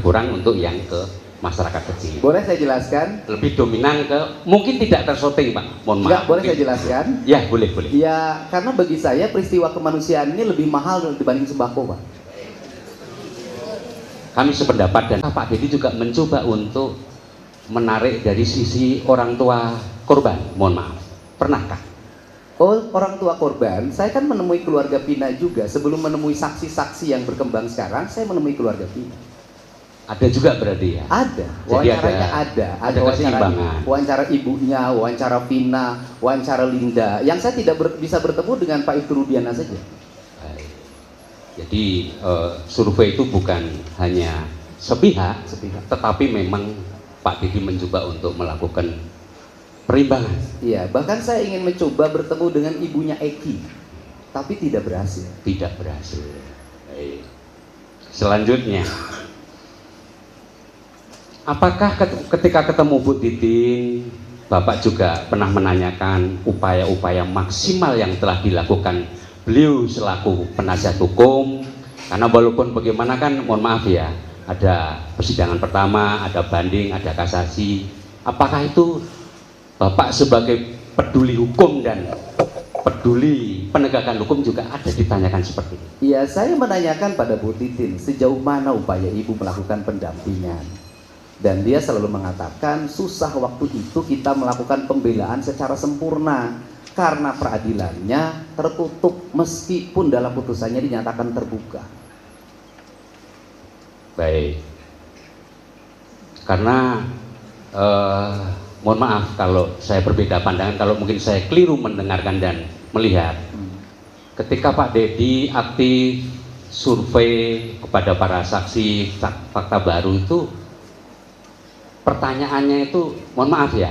berkurang untuk yang ke masyarakat kecil. Boleh saya jelaskan? Lebih dominan ke, mungkin tidak tersorting Pak, mohon maaf. Enggak, boleh saya jelaskan? Ya, boleh. Ya, karena bagi saya peristiwa kemanusiaan ini lebih mahal dibanding sembako, Pak. Kami sependapat dan Pak Dedi juga mencoba untuk menarik dari sisi orang tua korban, mohon maaf. Pernahkah? Oh, orang tua korban, saya kan menemui keluarga Pina juga. Sebelum menemui saksi-saksi yang berkembang sekarang, saya menemui keluarga Pina. Ada juga berarti ya? Ada, jadi wawancaranya ada wawancara ibunya, wawancara Vina, wawancara Linda. Yang saya tidak bisa bertemu dengan Pak Ibtu Rudiana saja. Baik. Jadi survei itu bukan hanya sepihak, tetapi memang Pak Didi mencoba untuk melakukan perimbangan. Iya, bahkan saya ingin mencoba bertemu dengan ibunya Eki, tapi tidak berhasil. Tidak berhasil. Baik. Selanjutnya, apakah ketika ketemu Bu Titin, Bapak juga pernah menanyakan upaya-upaya maksimal yang telah dilakukan beliau selaku penasihat hukum? Karena walaupun bagaimana kan, mohon maaf ya, ada persidangan pertama, ada banding, ada kasasi. Apakah itu Bapak sebagai peduli hukum dan peduli penegakan hukum juga ada ditanyakan seperti itu? Iya, saya menanyakan pada Bu Titin sejauh mana upaya ibu melakukan pendampingan. Dan dia selalu mengatakan susah waktu itu kita melakukan pembelaan secara sempurna karena peradilannya tertutup meskipun dalam putusannya dinyatakan terbuka. Baik. Karena mohon maaf kalau saya berbeda pandangan, kalau mungkin saya keliru mendengarkan dan melihat. Ketika Pak Dedi aktif survei kepada para saksi fakta baru itu, pertanyaannya itu, mohon maaf ya,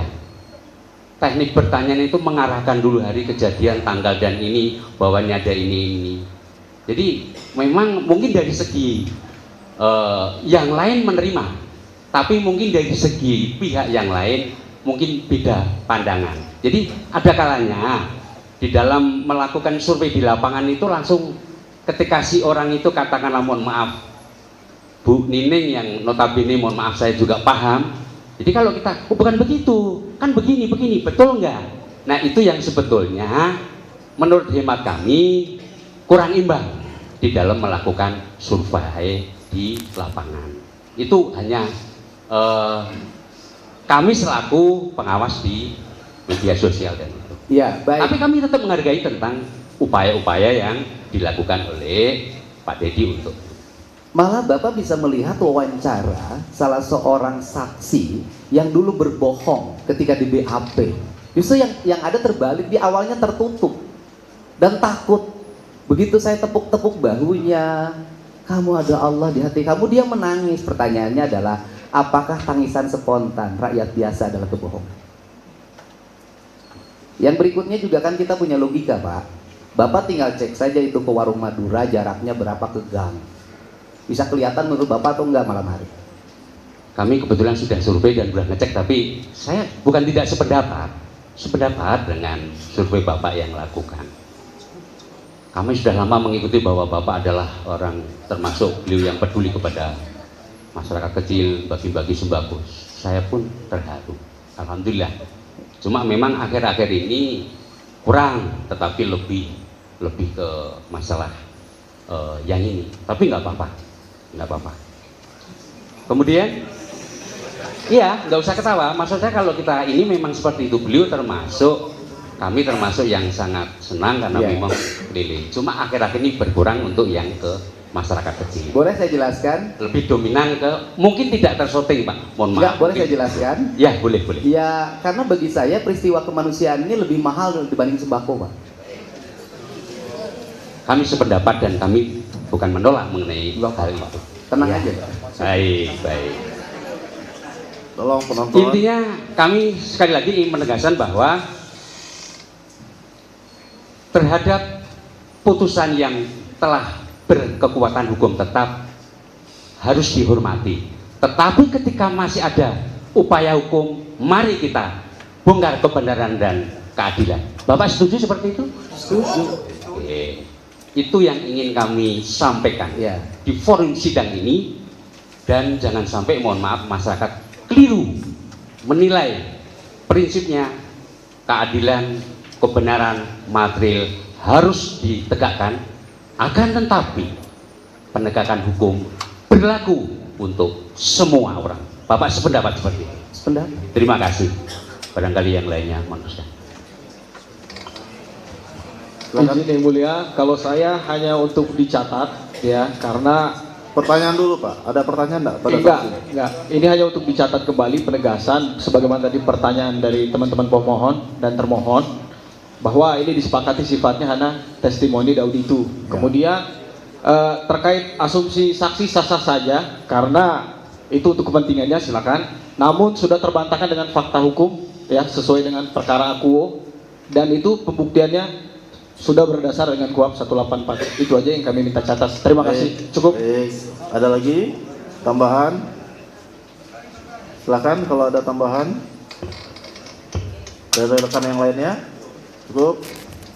teknik pertanyaan itu mengarahkan dulu hari kejadian, tanggal dan ini, bawahnya ada ini. Jadi memang mungkin dari segi yang lain menerima, tapi mungkin dari segi pihak yang lain mungkin beda pandangan. Jadi ada kalanya di dalam melakukan survei di lapangan itu langsung ketika si orang itu katakanlah, mohon maaf Bu Nining yang notabene mohon maaf saya juga paham. Jadi kalau kita, oh bukan begitu, kan begini, betul nggak? Nah itu yang sebetulnya menurut hemat kami kurang imbang di dalam melakukan survei di lapangan. Itu hanya kami selaku pengawas di media sosial dan itu. Ya, baik. Tapi kami tetap menghargai tentang upaya-upaya yang dilakukan oleh Pak Dedi untuk. Malah Bapak bisa melihat wawancara salah seorang saksi yang dulu berbohong ketika di BAP. Justru yang ada terbalik, di awalnya tertutup dan takut. Begitu saya tepuk-tepuk bahunya, kamu ada Allah di hati kamu, dia menangis. Pertanyaannya adalah, apakah tangisan spontan rakyat biasa adalah kebohongan? Yang berikutnya juga kan kita punya logika, Pak. Bapak tinggal cek saja itu ke warung Madura, jaraknya berapa ke gang. Bisa kelihatan menurut Bapak atau enggak malam hari? Kami kebetulan sudah survei dan sudah ngecek, tapi saya bukan tidak sependapat dengan survei Bapak yang lakukan. Kami sudah lama mengikuti bahwa Bapak adalah orang termasuk beliau yang peduli kepada masyarakat kecil, bagi-bagi sembako. Saya pun terharu, alhamdulillah. Cuma memang akhir-akhir ini kurang, tetapi lebih ke masalah yang ini. Tapi nggak apa-apa. Kemudian, iya, nggak usah ketawa. Maksud saya kalau kita ini memang seperti itu, beliau kami termasuk yang sangat senang karena memang keliling. Cuma akhir-akhir ini berkurang untuk yang ke masyarakat kecil. Boleh saya jelaskan? Lebih dominan ke, mungkin tidak tersorting Pak, mohon maaf. Enggak, boleh saya jelaskan? Ya, boleh. Ya, karena bagi saya peristiwa kemanusiaan ini lebih mahal dibanding sembako, Pak. Kami sependapat dan kami bukan menolak mengenai hal itu. Tenang ya. aja. Baik. Tolong penonton. Intinya kami sekali lagi ingin menegaskan bahwa terhadap putusan yang telah berkekuatan hukum tetap harus dihormati. Tetapi ketika masih ada upaya hukum, mari kita bongkar kebenaran dan keadilan. Bapak setuju seperti itu? Setuju. Itu yang ingin kami sampaikan di forum sidang ini. Dan jangan sampai, mohon maaf, masyarakat keliru menilai prinsipnya keadilan, kebenaran material harus ditegakkan, akan tetapi penegakan hukum berlaku untuk semua orang. Bapak sependapat seperti itu? Sependapat. Terima kasih. Barangkali yang lainnya, manusia. Izin yang mulia, kalau saya hanya untuk dicatat ya, karena Pertanyaan dulu Pak, ada pertanyaan enggak pada enggak, saksi? enggak. Ini hanya untuk dicatat kembali penegasan sebagaimana tadi pertanyaan dari teman-teman pemohon dan termohon bahwa ini disepakati sifatnya hanya testimoni auditu. Kemudian terkait asumsi saksi sah-sah saja karena itu untuk kepentingannya silakan. Namun sudah terbantahkan dengan fakta hukum ya sesuai dengan perkara akuo dan itu pembuktiannya sudah berdasar dengan KUHP 184. Itu aja yang kami minta catat. Terima kasih. Cukup. Ada lagi tambahan? Silakan kalau ada tambahan dari rekan yang lainnya. Cukup.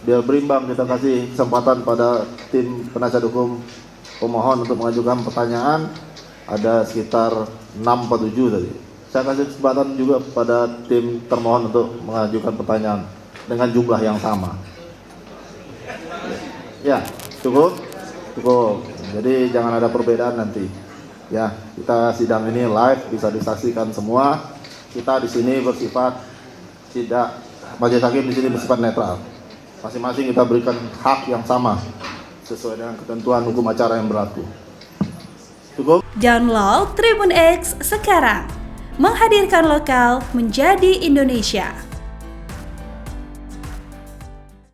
Biar berimbang, kita kasih kesempatan pada tim penasihat hukum pemohon untuk mengajukan pertanyaan. Ada sekitar 6 atau 7 tadi. Saya kasih kesempatan juga pada tim termohon untuk mengajukan pertanyaan dengan jumlah yang sama. Ya, cukup. Jadi jangan ada perbedaan nanti. Ya, kita sidang ini live, bisa disaksikan semua. Kita di sini bersifat tidak, majelis hakim di sini bersifat netral. Masing-masing kita berikan hak yang sama sesuai dengan ketentuan hukum acara yang berlaku. Cukup. Download Tribun X sekarang. Menghadirkan lokal menjadi Indonesia.